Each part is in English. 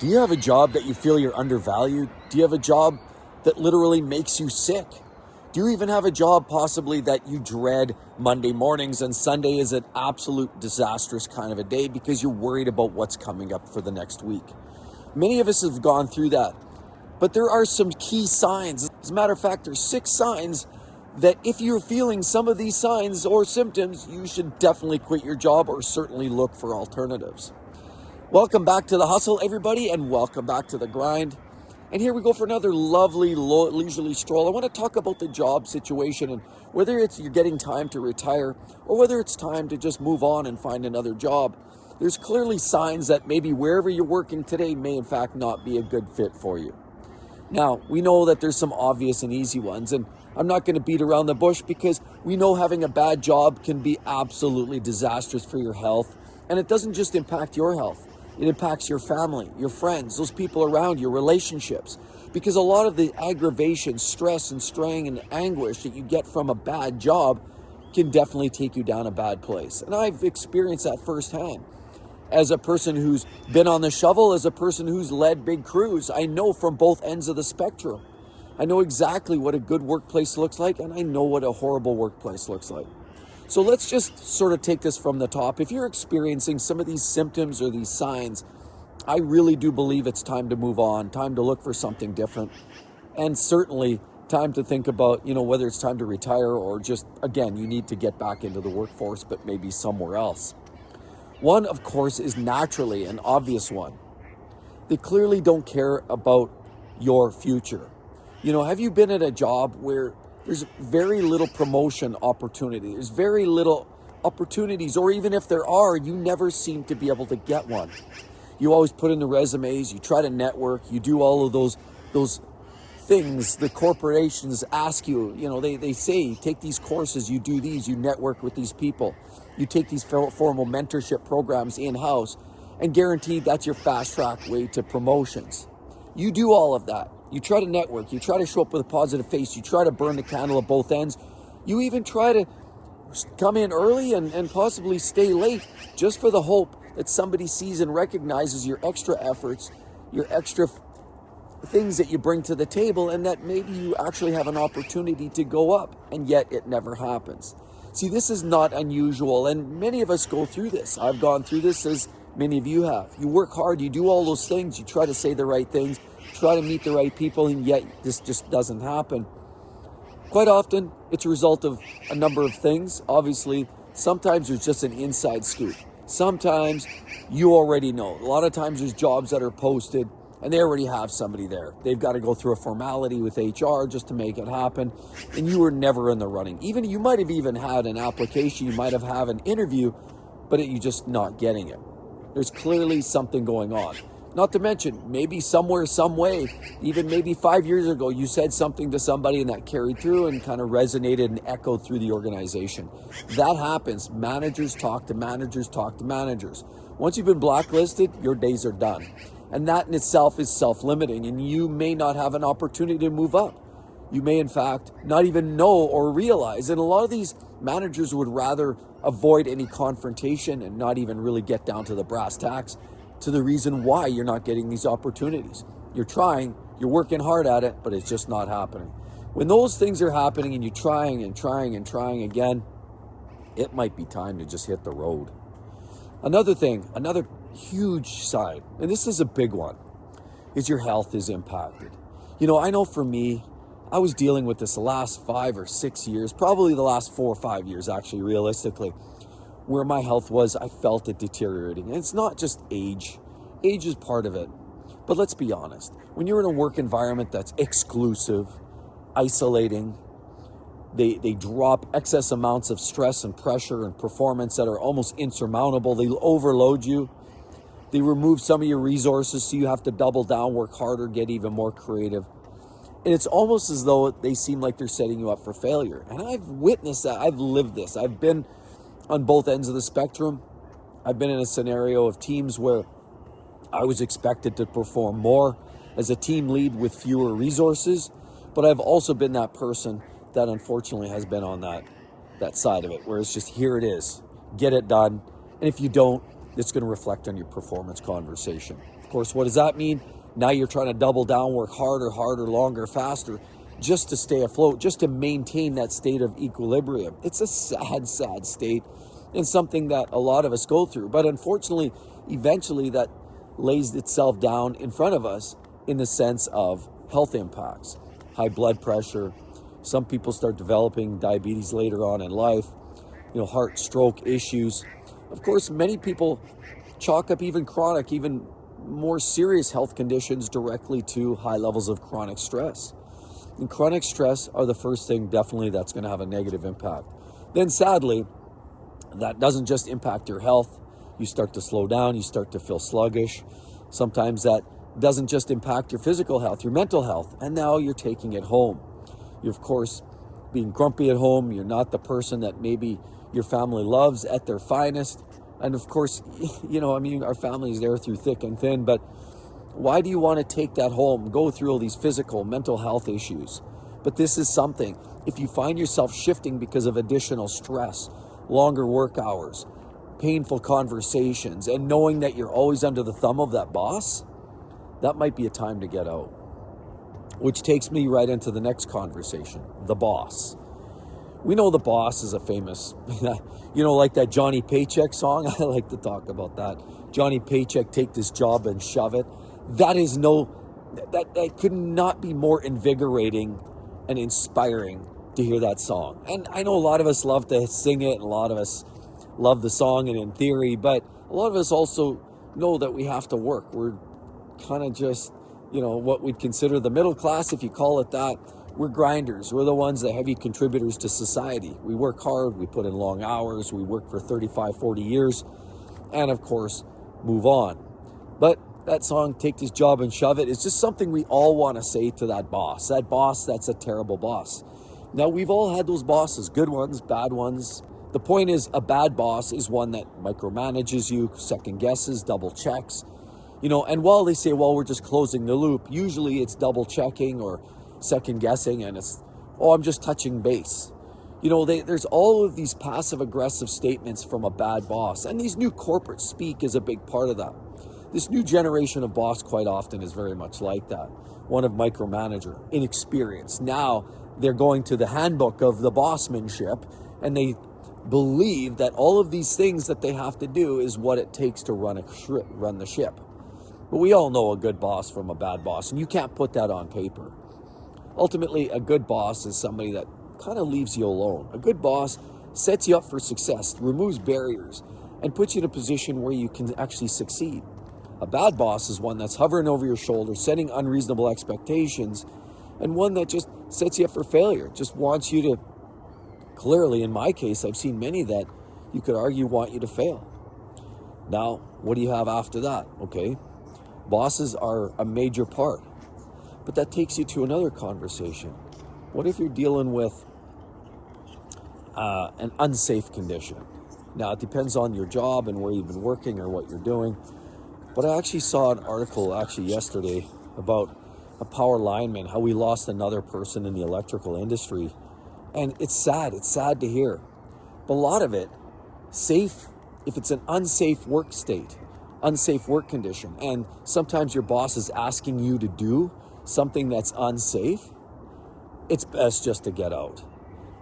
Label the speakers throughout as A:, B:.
A: Do you have a job that you feel you're undervalued? Do you have a job that literally makes you sick? Do you even have a job possibly that you dread Monday mornings and Sunday is an absolute disastrous kind of a day because you're worried about what's coming up for the next week? Many of us have gone through that, but there are some key signs. As a matter of fact, there's 6 signs that if you're feeling some of these signs or symptoms, you should definitely quit your job or certainly look for alternatives. Welcome back to the hustle, everybody, and welcome back to the grind. And here we go for another lovely, leisurely stroll. I want to talk about the job situation and whether it's you're getting time to retire or whether it's time to just move on and find another job. There's clearly signs that maybe wherever you're working today may in fact not be a good fit for you. Now, we know that there's some obvious and easy ones, and I'm not going to beat around the bush because we know having a bad job can be absolutely disastrous for your health, and it doesn't just impact your health. It impacts your family, your friends, those people around you, relationships. Because a lot of the aggravation, stress, and strain and anguish that you get from a bad job can definitely take you down a bad place. And I've experienced that firsthand. As a person who's been on the shovel, as a person who's led big crews, I know from both ends of the spectrum. I know exactly what a good workplace looks like, and I know what a horrible workplace looks like. So let's just sort of take this from the top. If you're experiencing some of these symptoms or these signs, I really do believe it's time to move on, time to look for something different, and certainly time to think about, whether it's time to retire or just, again, you need to get back into the workforce, but maybe somewhere else. One, of course, is naturally an obvious one. They clearly don't care about your future. Have you been at a job where there's very little promotion opportunity? There's very little opportunities, or even if there are, you never seem to be able to get one. You always put in the resumes, you try to network, you do all of those things the corporations ask you. They say, take these courses, you do these, you network with these people, you take these formal mentorship programs in-house, and guaranteed that's your fast track way to promotions. You do all of that. You try to network, you try to show up with a positive face, you try to burn the candle at both ends. You even try to come in early and possibly stay late just for the hope that somebody sees and recognizes your extra efforts, your extra things that you bring to the table, and that maybe you actually have an opportunity to go up, and yet it never happens. See, this is not unusual, and many of us go through this. I've gone through this, as many of you have. You work hard, you do all those things, you try to say the right things, try to meet the right people, and yet this just doesn't happen. Quite often, it's a result of a number of things. Obviously, sometimes there's just an inside scoop. Sometimes you already know. A lot of times there's jobs that are posted and they already have somebody there. They've got to go through a formality with HR just to make it happen, and you were never in the running. Even you might have even had an application, you might have had an interview, but you're just not getting it. There's clearly something going on. Not to mention, maybe somewhere, some way, even maybe 5 years ago, you said something to somebody and that carried through and kind of resonated and echoed through the organization. That happens. Managers talk to managers, talk to managers. Once you've been blacklisted, your days are done. And that in itself is self-limiting, and you may not have an opportunity to move up. You may, in fact, not even know or realize. And a lot of these managers would rather avoid any confrontation and not even really get down to the brass tacks to the reason why you're not getting these opportunities. You're trying, you're working hard at it, but it's just not happening. When those things are happening and you're trying and trying and trying again, it might be time to just hit the road. Another thing, another huge sign, and this is a big one, is your health is impacted. I know for me, I was dealing with this the last 5 or 6 years, probably the last 4 or 5 years, actually, realistically, where my health was, I felt it deteriorating. And it's not just age. Age is part of it. But let's be honest. When you're in a work environment that's exclusive, isolating, they drop excess amounts of stress and pressure and performance that are almost insurmountable. They overload you. They remove some of your resources, so you have to double down, work harder, get even more creative. And it's almost as though they seem like they're setting you up for failure. And I've witnessed that. I've lived this. I've been on both ends of the spectrum. I've been in a scenario of teams where I was expected to perform more as a team lead with fewer resources, but I've also been that person that unfortunately has been on that side of it, where it's just, here it is, get it done, and if you don't, it's going to reflect on your performance conversation. course, what does that mean? Now you're trying to double down, work harder, longer, faster, just to stay afloat, just to maintain that state of equilibrium. It's a sad, sad state, and something that a lot of us go through. But unfortunately, eventually that lays itself down in front of us in the sense of health impacts. High blood pressure. Some people start developing diabetes later on in life, heart, stroke issues. Of course, many people chalk up even chronic, even more serious health conditions directly to high levels of chronic stress. And chronic stress are the first thing definitely that's going to have a negative impact. Then sadly, that doesn't just impact your health. You start to slow down, you start to feel sluggish. Sometimes that doesn't just impact your physical health, your mental health, and now you're taking it home. You're, of course, being grumpy at home. You're not the person that maybe your family loves at their finest. And of course, our family is there through thick and thin, but why do you want to take that home, go through all these physical, mental health issues? But this is something, if you find yourself shifting because of additional stress, longer work hours, painful conversations, and knowing that you're always under the thumb of that boss, that might be a time to get out. Which takes me right into the next conversation, the boss. We know the boss is a famous, like that Johnny Paycheck song. I like to talk about that. Johnny Paycheck, take this job and shove it. That could not be more invigorating and inspiring to hear that song. And I know a lot of us love to sing it, and a lot of us love the song and in theory, but a lot of us also know that we have to work. We're kind of just, what we'd consider the middle class, if you call it that. We're grinders. We're the ones, the heavy contributors to society. We work hard, we put in long hours, we work for 35, 40 years, and of course, move on. But that song, take this job and shove it, is just something we all want to say to that boss. That boss, that's a terrible boss. Now, we've all had those bosses, good ones, bad ones. The point is, a bad boss is one that micromanages you, second guesses, double checks. And while they say, well, we're just closing the loop, usually it's double checking or second guessing, and it's, I'm just touching base. There's all of these passive aggressive statements from a bad boss, and these new corporate speak is a big part of that. This new generation of boss quite often is very much like that. One of micromanager, inexperienced. Now they're going to the handbook of the bossmanship, and they believe that all of these things that they have to do is what it takes to run the ship. But we all know a good boss from a bad boss, and you can't put that on paper. Ultimately, a good boss is somebody that kind of leaves you alone. A good boss sets you up for success, removes barriers, and puts you in a position where you can actually succeed. A bad boss is one that's hovering over your shoulder, setting unreasonable expectations, and one that just sets you up for failure, just wants you to, clearly, in my case, I've seen many that you could argue want you to fail. Now, what do you have after that? Okay, bosses are a major part. But that takes you to another conversation. What if you're dealing with an unsafe condition? Now, it depends on your job and where you've been working or what you're doing. But I actually saw an article yesterday about a power lineman, how we lost another person in the electrical industry. And it's sad. It's sad to hear. But a lot of it, safe, if it's an unsafe work state, unsafe work condition, and sometimes your boss is asking you to do something that's unsafe, it's best just to get out.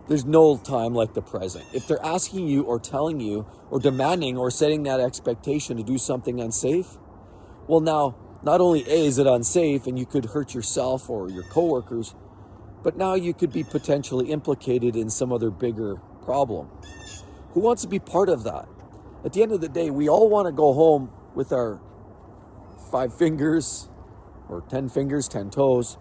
A: There's no time like the present. If they're asking you or telling you or demanding or setting that expectation to do something unsafe, well, now, not only A, is it unsafe and you could hurt yourself or your coworkers, but now you could be potentially implicated in some other bigger problem. Who wants to be part of that? At the end of the day, we all want to go home with our 5 fingers or 10 fingers, 10 toes.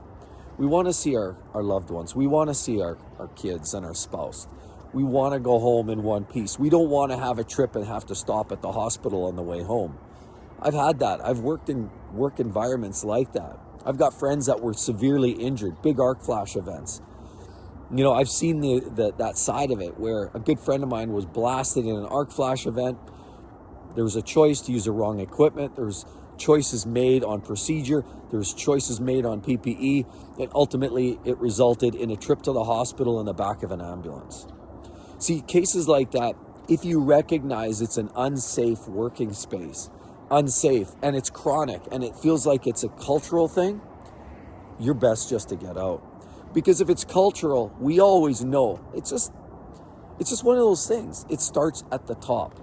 A: We want to see our loved ones. We want to see our kids and our spouse. We want to go home in one piece. We don't want to have a trip and have to stop at the hospital on the way home. I've had that. I've worked in work environments like that. I've got friends that were severely injured, big arc flash events. I've seen that side of it where a good friend of mine was blasted in an arc flash event. There was a choice to use the wrong equipment. There was choices made on procedure. There's choices made on PPE, and ultimately it resulted in a trip to the hospital in the back of an ambulance. See, cases like that, if you recognize it's an unsafe working space, unsafe and it's chronic and it feels like it's a cultural thing, you're best just to get out. Because if it's cultural, we always know it's just one of those things. It starts at the top.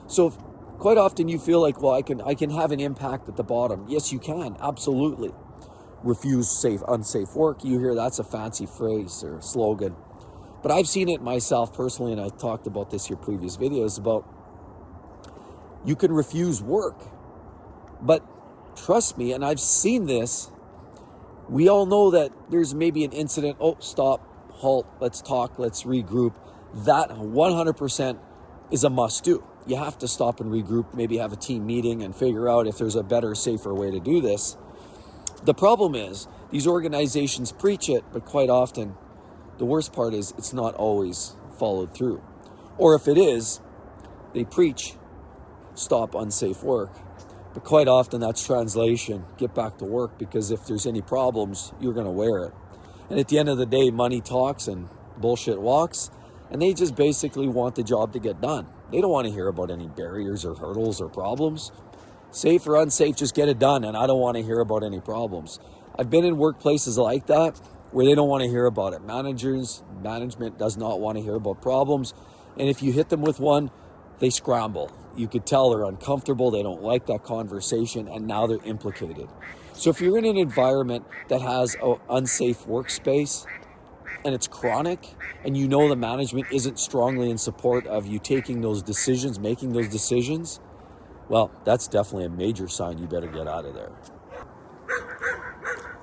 A: So if, quite often you feel like, well, I can have an impact at the bottom. Yes, you can, absolutely. Refuse unsafe work. You hear that's a fancy phrase or slogan. But I've seen it myself personally, and I talked about this in your previous videos about you can refuse work. But trust me, and I've seen this, we all know that there's maybe an incident. Oh, stop, halt, let's talk, let's regroup. That 100% is a must do. You have to stop and regroup, maybe have a team meeting and figure out if there's a better, safer way to do this. The problem is these organizations preach it, but quite often the worst part is it's not always followed through. Or if it is, they preach stop unsafe work, but quite often that's translation, get back to work, because if there's any problems, you're going to wear it. And at the end of the day, money talks and bullshit walks, and they just basically want the job to get done. They don't want to hear about any barriers or hurdles or problems. Safe or unsafe, just get it done, and I don't want to hear about any problems. I've been in workplaces like that where they don't want to hear about it. Management does not want to hear about problems, and if you hit them with one, they scramble. You could tell they're uncomfortable, they don't like that conversation, and now they're implicated. So if you're in an environment that has an unsafe workspace and it's chronic, and you know the management isn't strongly in support of you taking those decisions, making those decisions, well, that's definitely a major sign you better get out of there.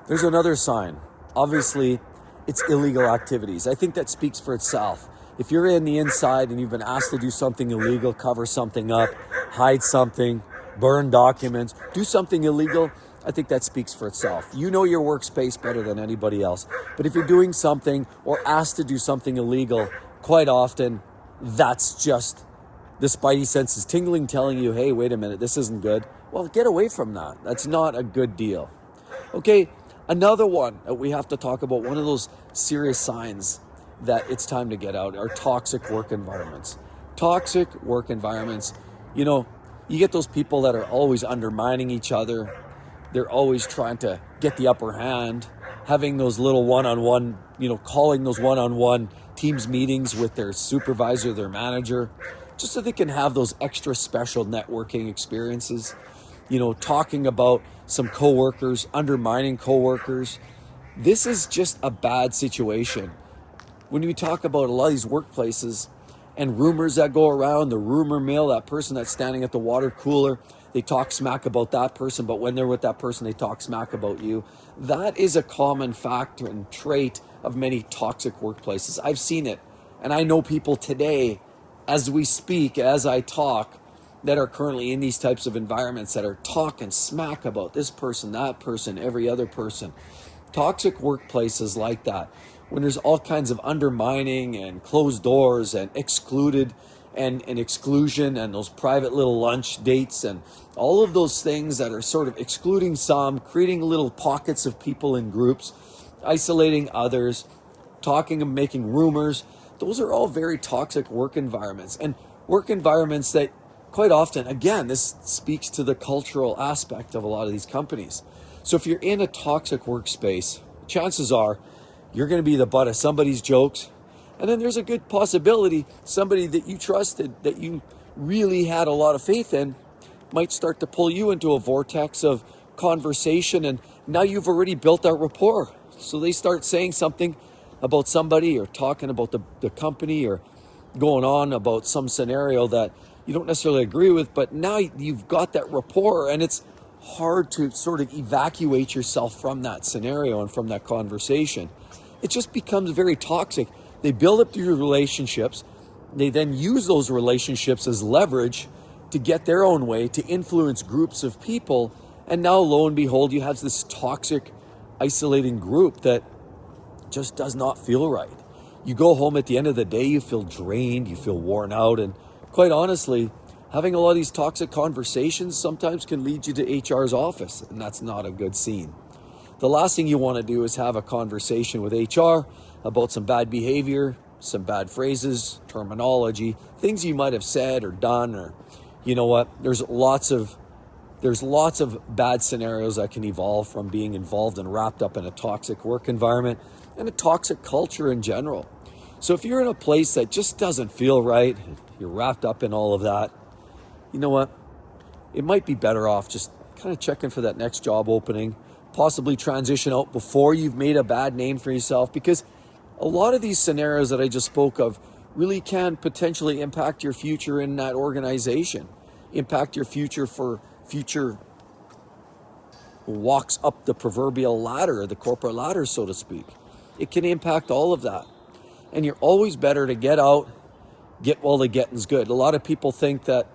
A: There's another sign. Obviously, it's illegal activities. I think that speaks for itself. If you're in the inside and you've been asked to do something illegal, cover something up, hide something, burn documents, do something illegal, I think that speaks for itself. You know your workspace better than anybody else. But if you're doing something or asked to do something illegal, quite often that's just the spidey senses tingling, telling you, hey, wait a minute, this isn't good. Well, get away from that. That's not a good deal. Okay, another one that we have to talk about, one of those serious signs that it's time to get out, are toxic work environments. Toxic work environments, you know, you get those people that are always undermining each other. They're always trying to get the upper hand, having those little one-on-one, calling those one-on-one teams meetings with their supervisor, their manager, just so they can have those extra special networking experiences, talking about some coworkers, undermining coworkers. This is just a bad situation. When we talk about a lot of these workplaces and rumors that go around, the rumor mill, that person that's standing at the water cooler, they talk smack about that person, but when they're with that person, they talk smack about you. That is a common factor and trait of many toxic workplaces. I've seen it, and I know people today, as we speak, as I talk, that are currently in these types of environments that are talking smack about this person, that person, every other person. Toxic workplaces like that, when there's all kinds of undermining and closed doors and excluded and exclusion and those private little lunch dates and all of those things that are sort of excluding some, creating little pockets of people in groups, isolating others, talking and making rumors. Those are all very toxic work environments, and work environments that quite often, again, this speaks to the cultural aspect of a lot of these companies. So if you're in a toxic workspace, chances are you're going to be the butt of somebody's jokes. And then there's a good possibility somebody that you trusted, that you really had a lot of faith in, might start to pull you into a vortex of conversation. And now you've already built that rapport. So they start saying something about somebody or talking about the company or going on about some scenario that you don't necessarily agree with. But now you've got that rapport, and it's hard to sort of evacuate yourself from that scenario and from that conversation. It just becomes very toxic. They build up these relationships. They then use those relationships as leverage to get their own way, to influence groups of people. And now, lo and behold, you have this toxic, isolating group that just does not feel right. You go home at the end of the day, you feel drained, you feel worn out. And quite honestly, having a lot of these toxic conversations sometimes can lead you to HR's office, and that's not a good scene. The last thing you want to do is have a conversation with HR about some bad behavior, some bad phrases, terminology, things you might have said or done, or you know what, there's lots of There's lots of bad scenarios that can evolve from being involved and wrapped up in a toxic work environment and a toxic culture in general. So if you're in a place that just doesn't feel right, you're wrapped up in all of that, you know what? It might be better off just kind of checking for that next job opening, possibly transition out before you've made a bad name for yourself, because a lot of these scenarios that I just spoke of really can potentially impact your future in that organization, impact your future for future walks up the proverbial ladder, the corporate ladder, so to speak. It can impact all of that. And you're always better to get out, get while the getting's good. A lot of people think that,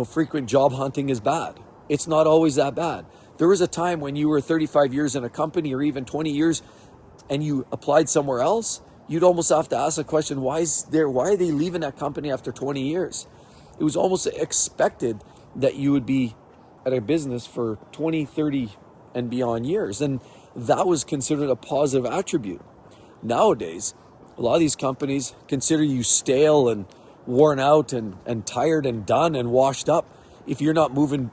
A: frequent job hunting is bad. It's not always that bad. There was a time when you were 35 years in a company or even 20 years and you applied somewhere else, you'd almost have to ask the question, why are they leaving that company after 20 years? It was almost expected that you would be at a business for 20, 30 and beyond years. And that was considered a positive attribute. Nowadays, a lot of these companies consider you stale and worn out and tired and done and washed up if you're not moving,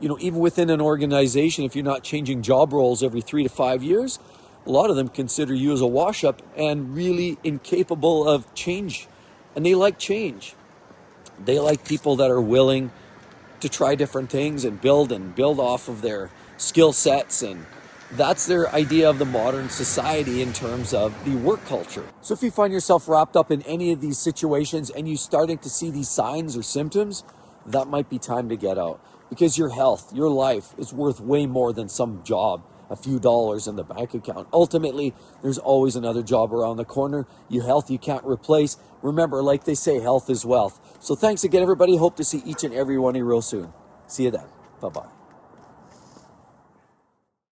A: even within an organization. If you're not changing job roles every 3 to 5 years, a lot of them consider you as a wash up and really incapable of change. And they like change. They like people that are willing to try different things and build off of their skill sets, and that's their idea of the modern society in terms of the work culture. So if you find yourself wrapped up in any of these situations and you're starting to see these signs or symptoms, that might be time to get out, because your health, your life is worth way more than some job, a few dollars in the bank account. Ultimately, there's always another job around the corner. Your health you can't replace. Remember, like they say, health is wealth. So thanks again, everybody. Hope to see each and every one of you real soon. See you then. Bye-bye.